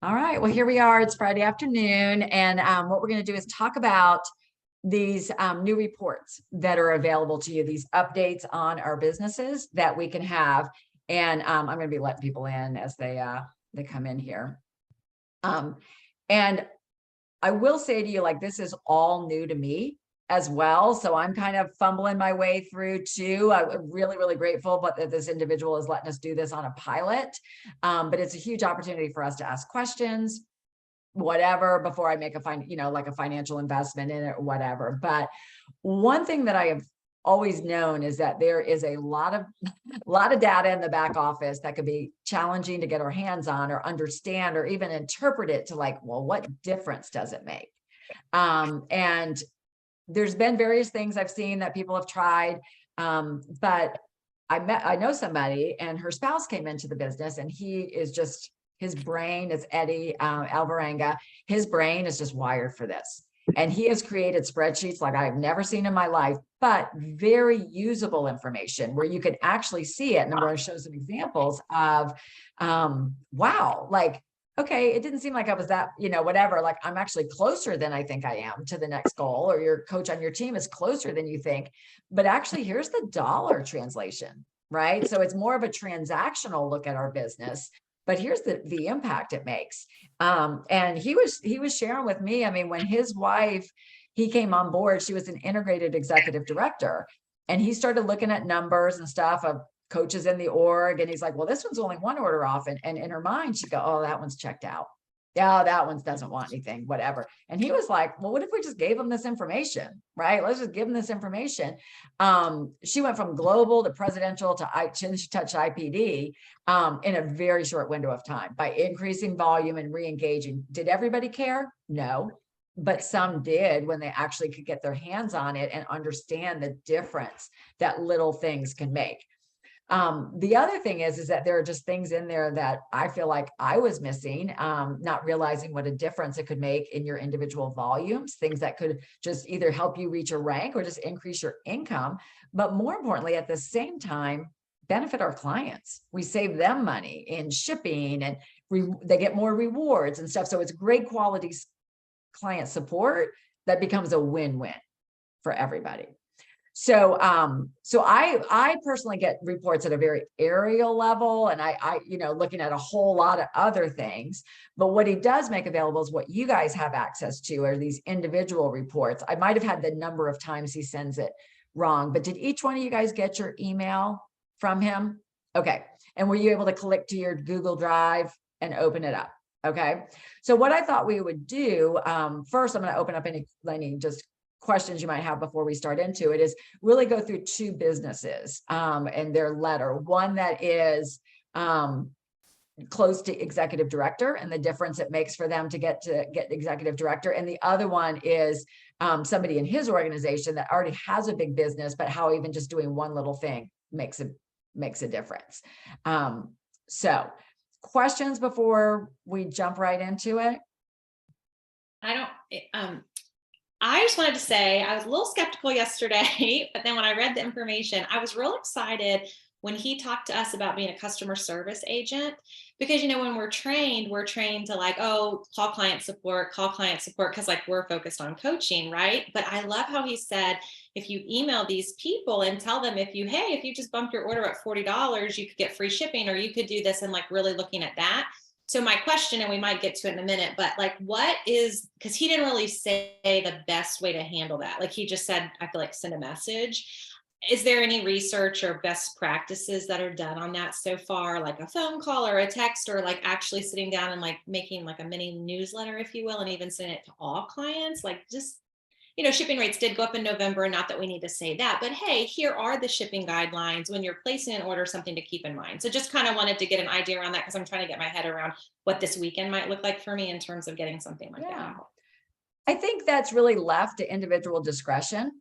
All right. Well, here we are. It's Friday afternoon. And what we're going to do is talk about these new reports that are available to you, these updates on our businesses that we can have. And I'm going to be letting people in as they come in here. And I will say to you, like, this is all new to me as well. So I'm kind of fumbling my way through too. I'm really, really grateful, but that this individual is letting us do this on a pilot. But it's a huge opportunity for us to ask questions, whatever, before I make like a financial investment in it or whatever. But one thing that I have always known is that there is a lot of data in the back office that could be challenging to get our hands on or understand or even interpret it to, like, well, what difference does it make? And there's been various things I've seen that people have tried. But I know somebody, and her spouse came into the business, and his brain is Eddie Alvarenga. His brain is just wired for this. And he has created spreadsheets like I've never seen in my life, but very usable information where you can actually see it. And I'm going to show some examples of, wow, like, okay, it didn't seem like I was that, whatever, like I'm actually closer than I think I am to the next goal, or your coach on your team is closer than you think. But actually, here's the dollar translation, right? So it's more of a transactional look at our business. But here's the impact it makes. And he was sharing with me, I mean, when his wife, he came on board, she was an integrated executive director, and he started looking at numbers and stuff of coaches in the org. And he's like, well, this one's only one order off. And in her mind, she'd go, oh, that one's checked out. Yeah, that one doesn't want anything, whatever. And he was like, well, what if we just gave them this information, right? Let's just give them this information. She went from global to presidential to she touched IPD in a very short window of time by increasing volume and re-engaging. Did everybody care? No, but some did when they actually could get their hands on it and understand the difference that little things can make. The other thing is that there are just things in there that I feel like I was missing, not realizing what a difference it could make in your individual volumes, things that could just either help you reach a rank or just increase your income. But more importantly, at the same time, benefit our clients. We save them money in shipping, and they get more rewards and stuff. So it's great quality client support that becomes a win-win for everybody. So I personally get reports at a very aerial level, and I looking at a whole lot of other things. But what he does make available is what you guys have access to, are these individual reports. I might have had the number of times he sends it wrong, but did each one of you guys get your email from him? Okay. And were you able to click to your Google Drive and open it up? Okay. So what I thought we would do, first, I'm going to open up any just questions you might have before we start into it, is really go through two businesses and their letter. One that is close to executive director and the difference it makes for them to get executive director. And the other one is somebody in his organization that already has a big business, but how even just doing one little thing makes a difference. So questions before we jump right into it? I just wanted to say I was a little skeptical yesterday, but then when I read the information, I was real excited when he talked to us about being a customer service agent, because, when we're trained to like, oh, call client support, because like we're focused on coaching, right? But I love how he said, if you email these people and tell them if you just bump your order at $40, you could get free shipping, or you could do this, and like really looking at that. So my question, and we might get to it in a minute, but like, because he didn't really say the best way to handle that. Like he just said, I feel like send a message. Is there any research or best practices that are done on that so far? Like a phone call or a text, or like actually sitting down and like making like a mini newsletter, if you will, and even sending it to all clients? Like just, shipping rates did go up in November, not that we need to say that, but hey, here are the shipping guidelines when you're placing an order, something to keep in mind. So just kind of wanted to get an idea around that, because I'm trying to get my head around what this weekend might look like for me in terms of getting something like that. I think that's really left to individual discretion,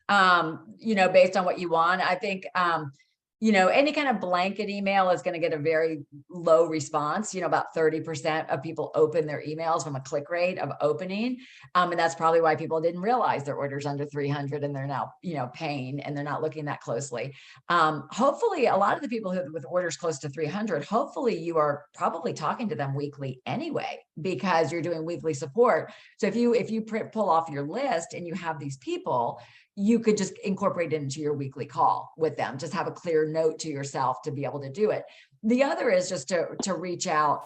based on what you want. I think any kind of blanket email is going to get a very low response. About 30% of people open their emails from a click rate of opening. And that's probably why people didn't realize their orders under 300 and they're now, paying and they're not looking that closely. Hopefully a lot of the people who with orders close to 300, hopefully you are probably talking to them weekly anyway, because you're doing weekly support. So if you pull off your list and you have these people, you could just incorporate it into your weekly call with them. Just have a clear note to yourself to be able to do it. The other is just to reach out.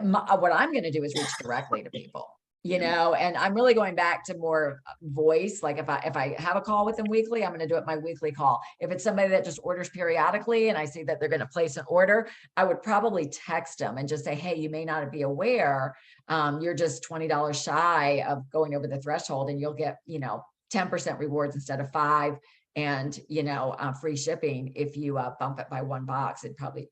What I'm going to do is reach directly to people, and I'm really going back to more voice. Like if I have a call with them weekly, I'm going to do it my weekly call. If it's somebody that just orders periodically and I see that they're going to place an order, I would probably text them and just say, hey, you may not be aware, you're just $20 shy of going over the threshold, and you'll get, 10% rewards instead of 5, and free shipping if you bump it by 1 box. It'd probably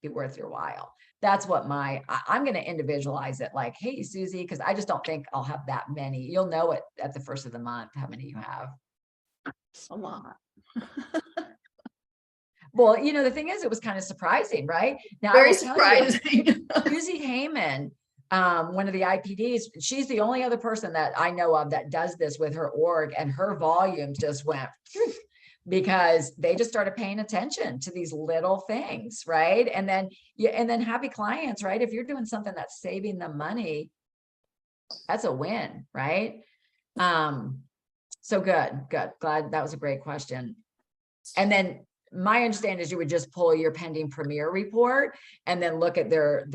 be worth your while. That's what I'm going to individualize it, like, hey Susie, because I just don't think I'll have that many. You'll know it at the first of the month how many you have. A lot. Well, the thing is, it was kind of surprising, right? Now, Very surprising. Susie Heyman, one of the IPDs, she's the only other person that I know of that does this with her org, and her volume just went because they just started paying attention to these little things, right? And then happy clients, right? If you're doing something that's saving them money, that's a win, right? So good. Glad that was a great question. And then my understanding is you would just pull your pending premier report and then look at their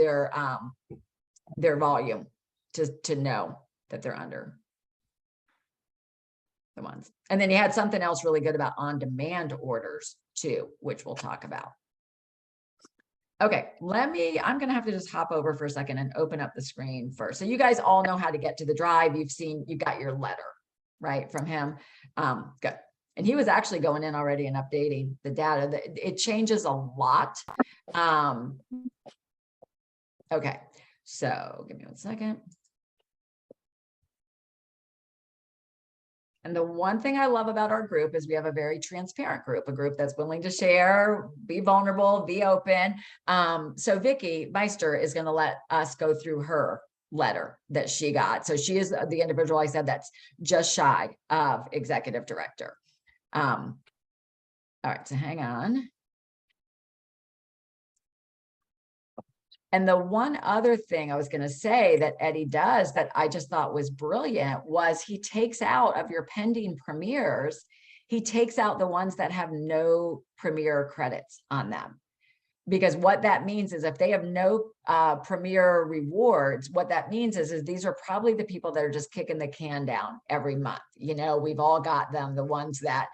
volume to know that they're under the ones. And then you had something else really good about on-demand orders too, which we'll talk about. Okay, I'm going to have to just hop over for a second and open up the screen first. So you guys all know how to get to the drive. You got your letter, right, from him. Good. And he was actually going in already and updating the data. It changes a lot. Okay, so give me 1 second. And the one thing I love about our group is we have a very transparent group, a group that's willing to share, be vulnerable, be open. So Vicki Meister is going to let us go through her letter that she got. So she is the individual I said that's just shy of executive director. All right, so hang on. And the one other thing I was going to say that Eddie does that I just thought was brilliant was he takes out of your pending premieres, he takes out the ones that have no premier credits on them. Because what that means is if they have no premier rewards, what that means is these are probably the people that are just kicking the can down every month. We've all got them, the ones that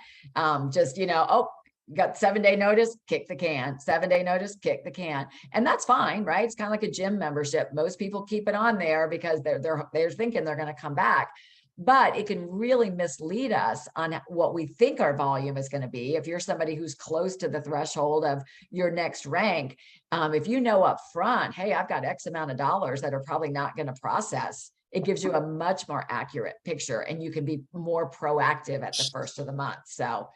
just, oh, got 7-day notice, kick the can, 7-day notice, kick the can. And that's fine, right? It's kind of like a gym membership. Most people keep it on there because they're thinking they're going to come back. But it can really mislead us on what we think our volume is going to be. If you're somebody who's close to the threshold of your next rank, if you know up front, hey, I've got X amount of dollars that are probably not going to process, it gives you a much more accurate picture and you can be more proactive at the first of the month. So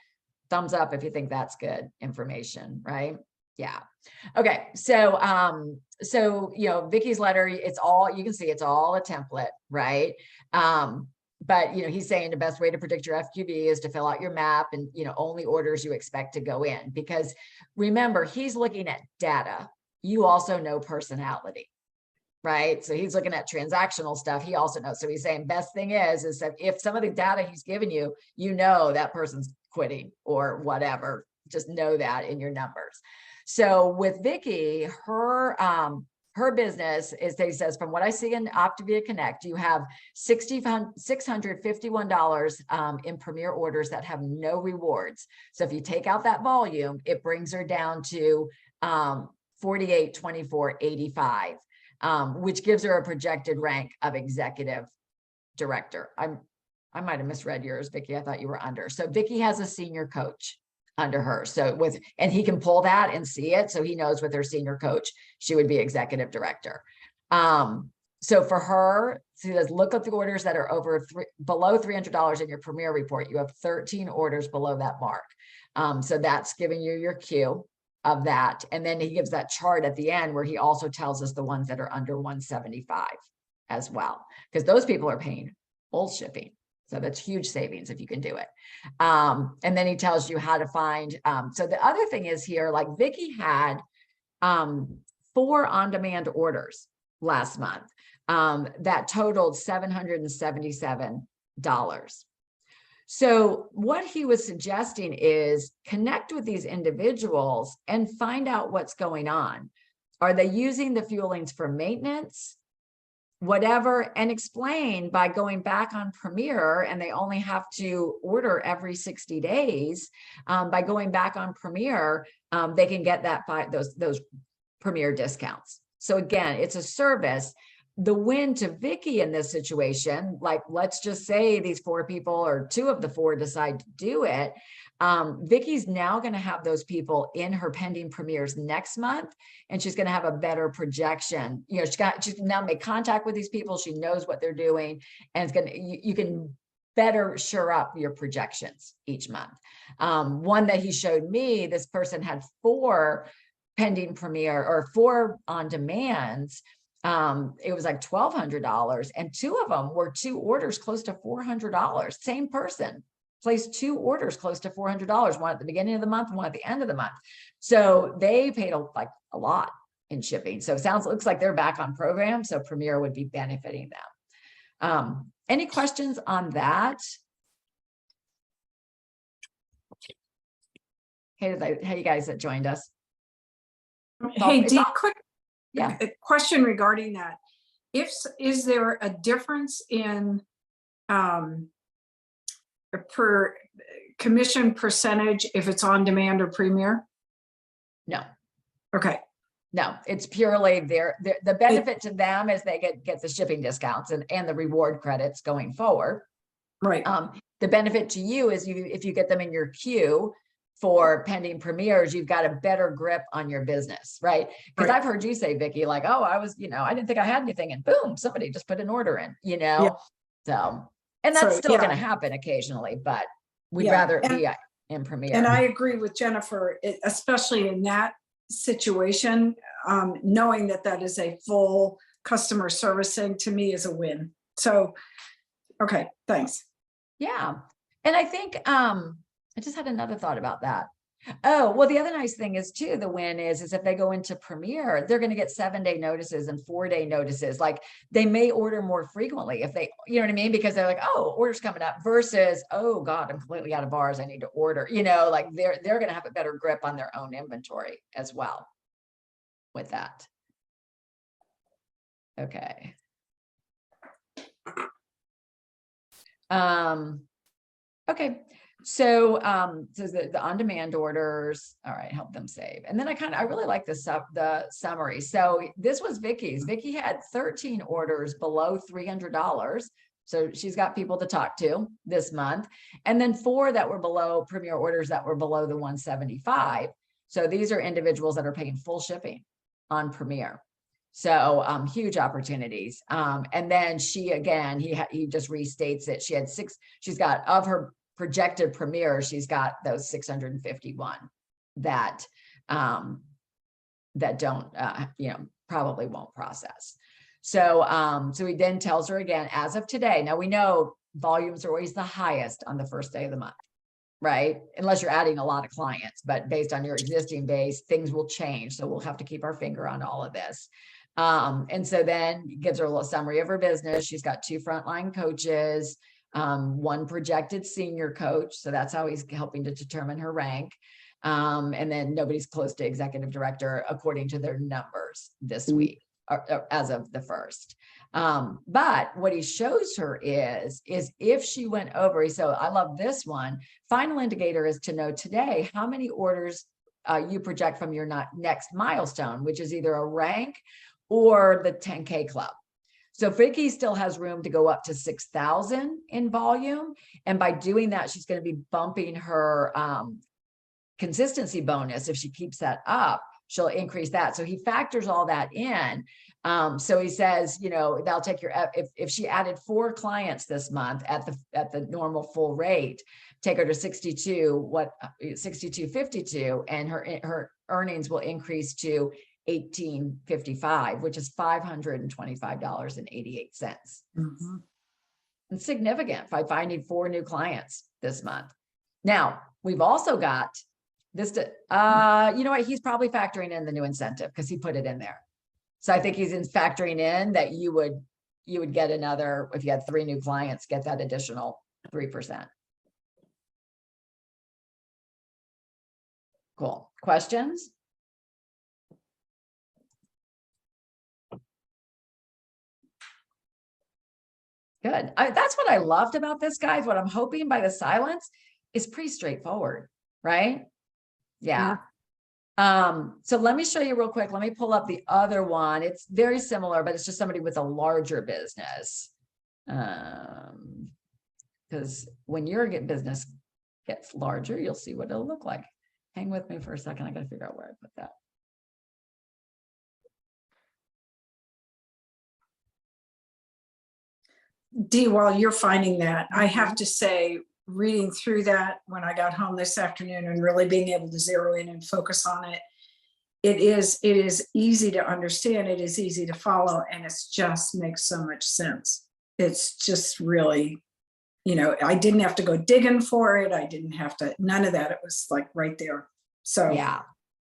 thumbs up if you think that's good information, right? Yeah. Okay. So, Vicki's letter, you can see it's all a template, right? But, he's saying the best way to predict your FQB is to fill out your map and, only orders you expect to go in, because remember, he's looking at data. You also know personality, right? So he's looking at transactional stuff. He also knows. So he's saying best thing is that if some of the data he's given you, that person's quitting or whatever, just know that in your numbers. So with Vicki, her business is, he says, from what I see in Optavia Connect, you have $651 in premier orders that have no rewards. So if you take out that volume, it brings her down to 4824.85, which gives her a projected rank of executive director. I might have misread yours, Vicki. I thought you were under. So Vicki has a senior coach under her. So and he can pull that and see it. So he knows with her senior coach, she would be executive director. So for her, she says, look at the orders that are below $300 in your Premier report. You have 13 orders below that mark. So that's giving you your cue of that. And then he gives that chart at the end where he also tells us the ones that are under 175 as well, because those people are paying full shipping. So that's huge savings if you can do it. And then he tells you how to find. So the other thing is here, like Vicky had 4 on-demand orders last month that totaled $777. So what he was suggesting is connect with these individuals and find out what's going on. Are they using the fuelings for maintenance? Whatever, and explain by going back on Premier, and they only have to order every 60 days. By going back on Premier, they can get that by those Premier discounts. So again, it's a service. The win to Vicky in this situation, like let's just say these 4 people or 2 of the 4 decide to do it. Vicky's now going to have those people in her pending premieres next month, and she's going to have a better projection. You know, she's now make contact with these people. She knows what they're doing, and it's going to, you can better sure up your projections each month. One that he showed me, this person had 4 pending premiere or 4 on demands. It was like $1,200, and 2 of them were 2 orders close to $400. Same person placed 2 orders close to $400, one at the beginning of the month, one at the end of the month. So they paid a lot in shipping. So it looks like they're back on program. So Premier would be benefiting them. Any questions on that? Hey, you guys that joined us. Hey, Dee, quick Yeah. question regarding that. Is there a difference in per commission percentage if it's on demand or Premier? No. Okay. No, it's purely the benefit to them is they get the shipping discounts and the reward credits going forward. Right. The benefit to you is if you get them in your queue for pending premieres, you've got a better grip on your business, right? Because Right. I've heard you say, Vicki, like, oh, I didn't think I had anything, and boom, somebody just put an order in, Yeah. So, and that's So, still yeah. going to happen occasionally, but we'd Yeah. rather it be in Premier. And I agree with Jennifer, especially in that situation, knowing that is a full customer servicing to me is a win. So, okay, thanks. Yeah. And I think, I just had another thought about that. Oh, well, the other nice thing is too, the win is if they go into Premier, they're going to get 7-day notices and 4-day notices. Like they may order more frequently if they, you know what I mean? Because they're like, oh, order's coming up versus, oh God, I'm completely out of bars. I need to order, like they're going to have a better grip on their own inventory as well with that. Okay. Okay. So, the on-demand orders, all right, help them save. And then I really like the summary. So this was Vicky's. Vicky had 13 orders below $300. So she's got people to talk to this month. And then 4 that were below Premier orders that were below the 175. So these are individuals that are paying full shipping on Premier. So huge opportunities. And then she, again, he just restates it. She had 6, she's got of her projected Premier, she's got those 651 that don't probably won't process. So he then tells her again, as of today, now we know volumes are always the highest on the first day of the month, right? Unless you're adding a lot of clients, but based on your existing base, things will change. So we'll have to keep our finger on all of this. And so then gives her a little summary of her business. She's got 2 frontline coaches, 1 projected senior coach. So that's how he's helping to determine her rank. And then nobody's close to executive director according to their numbers this week or as of the 1st. But what he shows her is if she went over, so I love this one, final indicator is to know today how many orders you project from your next milestone, which is either a rank or the 10K club. So Vicky still has room to go up to 6,000 in volume. And by doing that, she's going to be bumping her consistency bonus. If she keeps that up, she'll increase that. So he factors all that in. So he says, they'll take your, if she added 4 clients this month at the normal full rate, take her to 62.52, and her earnings will increase to $18.55, which is $525.88. Mm-hmm. It's significant by finding 4 new clients this month. Now, we've also got this, you know what, he's probably factoring in the new incentive because he put it in there. So I think he's factoring in that you would get another, if you had 3 new clients, get that additional 3%. Cool. Questions? Good. That's what I loved about this, guys. What I'm hoping by the silence is pretty straightforward, right? Yeah. So let me show you real quick. Let me pull up the other one. It's very similar, but it's just somebody with a larger business. Because when your business gets larger, you'll see what it'll look like. Hang with me for a second. I got to figure out where I put that. Dee, while you're finding that, I have to say, reading through that when I got home this afternoon and really being able to zero in and focus on it, it is easy to understand, it is easy to follow, and it just makes so much sense. It's just really, I didn't have to go digging for it. I didn't have to, none of that. It was like right there. So yeah,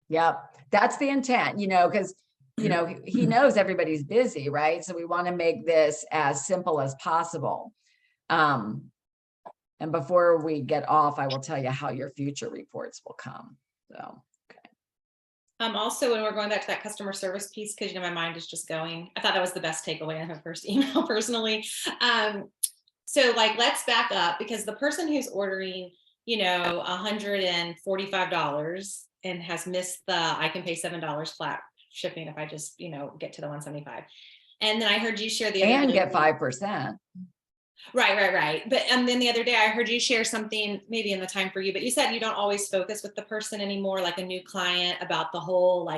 yep, that's the intent, because he knows everybody's busy, right? So we want to make this as simple as possible. And before we get off, I will tell you how your future reports will come. So, okay. Also, when we're going back to that customer service piece, because my mind is just going, I thought that was the best takeaway in her first email personally. So let's back up, because the person who's ordering, $145 and has missed the, I can pay $7 flat shipping if I just, get to the 175. And then I heard you share the other and day, get 5%. Right. But and then the other day I heard you share something, maybe in the time for you, but you said you don't always focus with the person anymore, like a new client, about the whole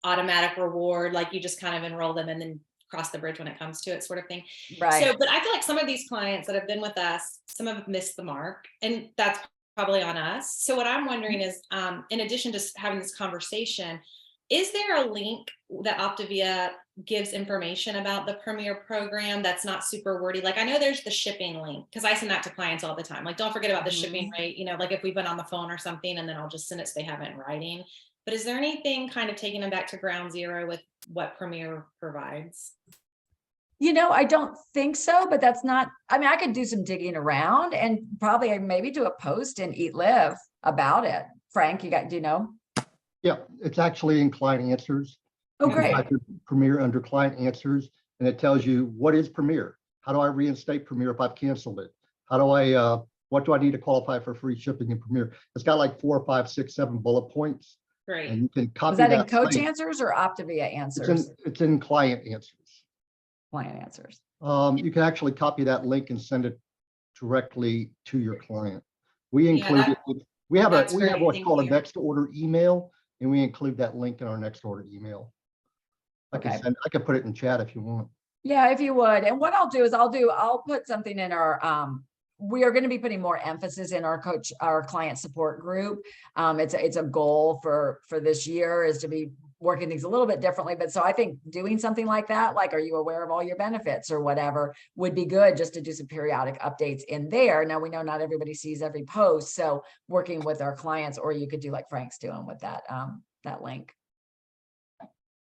automatic reward, you just kind of enroll them and then cross the bridge when it comes to it, sort of thing. Right. So, but I feel like some of these clients that have been with us, some have missed the mark, and that's probably on us. So what I'm wondering is, in addition to having this conversation, is there a link that Optavia gives information about the Premier program that's not super wordy? I know there's the shipping link, because I send that to clients all the time. Don't forget about the shipping rate, if we've been on the phone or something, and then I'll just send it so they have it in writing. But is there anything kind of taking them back to ground zero with what Premier provides? I don't think so, but that's not, I could do some digging around and probably maybe do a post in Eat Live about it. Frank, do you know? Yeah, it's actually in Client Answers. Oh, You can great. type in Premier under Client Answers, and it tells you what is Premier. How do I reinstate Premier if I've canceled it? How do I, what do I need to qualify for free shipping in Premier? It's got 4, 5, 6, 7 bullet points. Great. And you can copy Is that in that Coach link. Answers or Optavia Answers? It's in Client Answers. Client Answers. You can actually copy that link and send it directly to your client. We include it. We have what's called a next order email, and we include that link in our next order email. I can put it in chat if you want. Yeah, if you would. And what I'll do is I'll put something in our, we are going to be putting more emphasis in our client support group. It's a goal for this year is to be working things a little bit differently. But so I think doing something like that, are you aware of all your benefits or whatever, would be good, just to do some periodic updates in there. Now we know not everybody sees every post, so working with our clients, or you could do like Frank's doing with that link.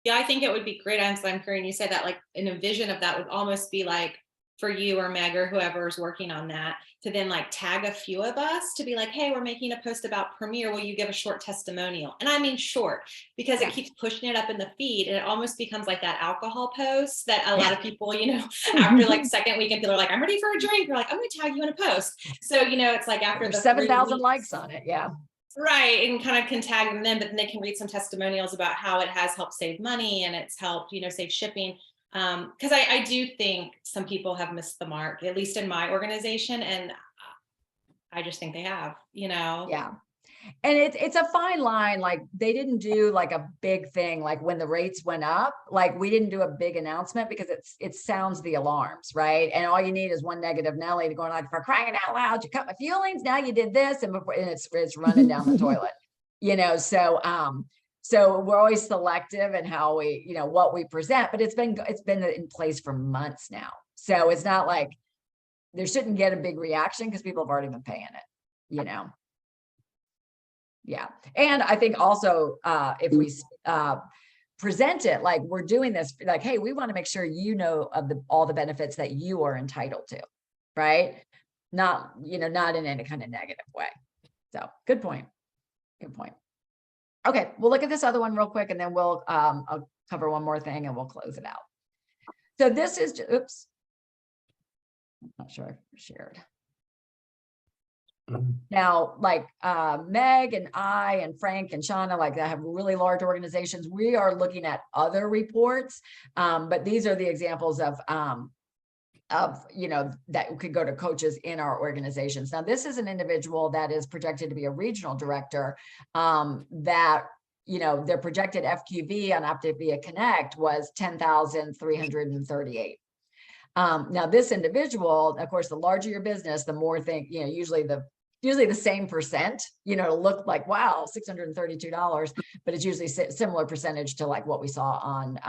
Yeah, I think it would be great. I'm hearing you say that, in a vision of that would almost be for you or Meg or whoever is working on that to then tag a few of us to be hey, we're making a post about Premier. Will you give a short testimonial? And I mean short, because it keeps pushing it up in the feed, and it almost becomes like that alcohol post that a lot of people, after second weekend, people are I'm ready for a drink. You're I'm going to tag you in a post. So, it's after the 7,000 likes on it. Yeah. Right. And kind of can tag them in, but then they can read some testimonials about how it has helped save money and it's helped, save shipping. Because I do think some people have missed the mark, at least in my organization. And I just think they have, Yeah. And it's a fine line. Like they didn't do like a big thing, like when the rates went up, like we didn't do a big announcement because it sounds the alarms, right? And all you need is one negative Nelly to go like, for crying out loud, you cut my feelings, now you did this, and it's running down the toilet, so we're always selective in how we, what we present, but it's been in place for months now. So it's not like there shouldn't get a big reaction because people have already been paying it, Yeah. And I think also if we present it like we're doing this, like, hey, we want to make sure of all the benefits that you are entitled to, right? Not in any kind of negative way. So good point. Good point. Okay, we'll look at this other one real quick and then we'll I'll cover one more thing and we'll close it out. So this is, oops. I'm not sure I shared. Now, like Meg and I and Frank and Shauna, like that have really large organizations. We are looking at other reports, but these are the examples of that could go to coaches in our organizations. Now, this is an individual that is projected to be a regional director that, their projected FQV on Optivia Connect was 10,338. Now this individual, of course, the larger your business, the more usually the same percent, to look like, wow, $632, but it's usually similar percentage to like what we saw on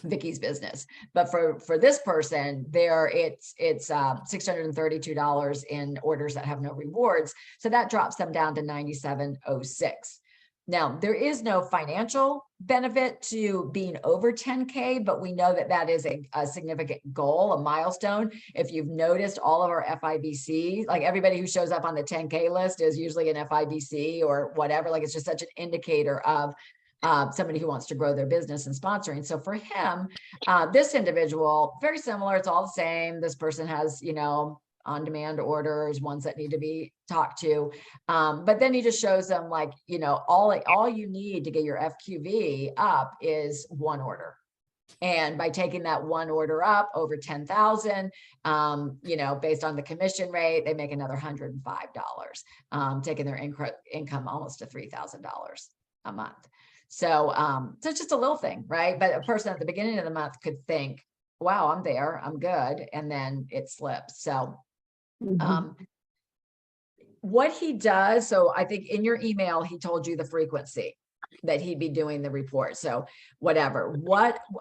Vicky's business. But for this person there, it's $632 in orders that have no rewards. So that drops them down to 9706. Now, there is no financial benefit to being over 10K, but we know that that is a significant goal, a milestone. If you've noticed, all of our FIBC, like everybody who shows up on the 10K list is usually an FIBC or whatever. Like it's just such an indicator of somebody who wants to grow their business and sponsoring. So for him, this individual, very similar, it's all the same. This person has, on-demand orders, ones that need to be talked to. But then he just shows them like, all you need to get your FQV up is one order. And by taking that one order up over 10,000, based on the commission rate, they make another $105, taking their income almost to $3,000 a month. So it's just a little thing, right? But a person at the beginning of the month could think, wow, I'm there, I'm good. And then it slips. So what he does, so I think in your email, he told you the frequency that he'd be doing the report. So whatever,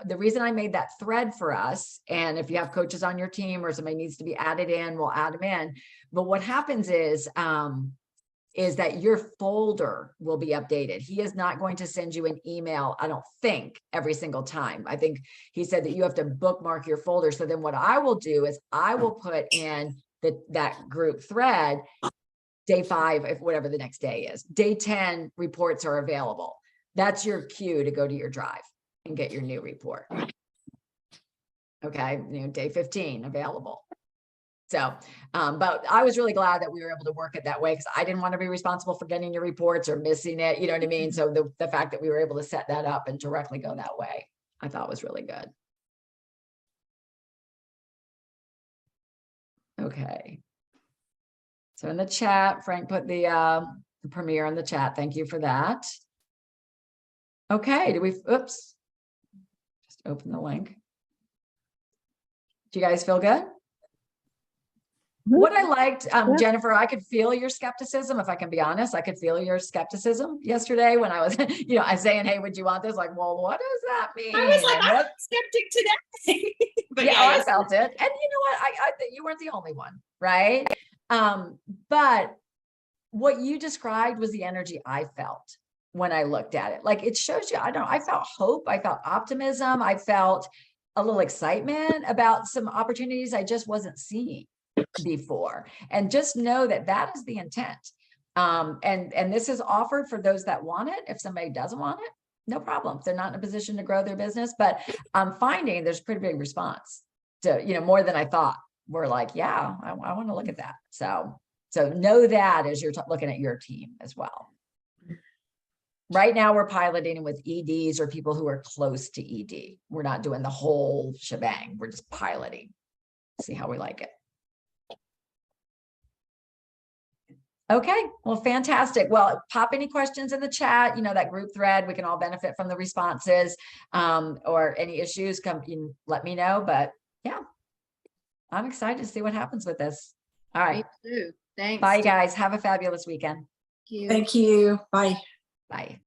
the reason I made that thread for us, and if you have coaches on your team or somebody needs to be added in, we'll add them in. But what happens is that your folder will be updated. He is not going to send you an email, I don't think, every single time. I think he said that you have to bookmark your folder. So then what I will do is I will put in that group thread, day 5, if whatever the next day is, day 10 reports are available. That's your cue to go to your drive and get your new report. Okay, day 15 available. So, but I was really glad that we were able to work it that way because I didn't want to be responsible for getting your reports or missing it. You know what I mean? So the fact that we were able to set that up and directly go that way, I thought was really good. Okay. So in the chat, Frank put the premiere in the chat. Thank you for that. Okay, oops. Just open the link. Do you guys feel good? What I liked, Jennifer, I could feel your skepticism. If I can be honest, I could feel your skepticism yesterday when I was, I was saying, hey, would you want this? Like, well, what does that mean? I was like, I'm skeptic today. But yeah, I felt it. And you know what? I think you weren't the only one, right? But what you described was the energy I felt when I looked at it. Like it shows you, I felt hope, I felt optimism, I felt a little excitement about some opportunities I just wasn't seeing before. And just know that that is the intent. And this is offered for those that want it. If somebody doesn't want it, no problem. If they're not in a position to grow their business, but I'm finding there's pretty big response to, more than I thought. We're like, yeah, I want to look at that. So know that as you're looking at your team as well. Right now we're piloting with EDs or people who are close to ED. We're not doing the whole shebang. We're just piloting, see how we like it. Okay, well, fantastic. Well, pop any questions in the chat, that group thread, we can all benefit from the responses, or any issues, come, let me know, but yeah, I'm excited to see what happens with this. All Me right, too. Thanks. bye guys. Have a fabulous weekend. Thank you. Thank you. Bye. Bye.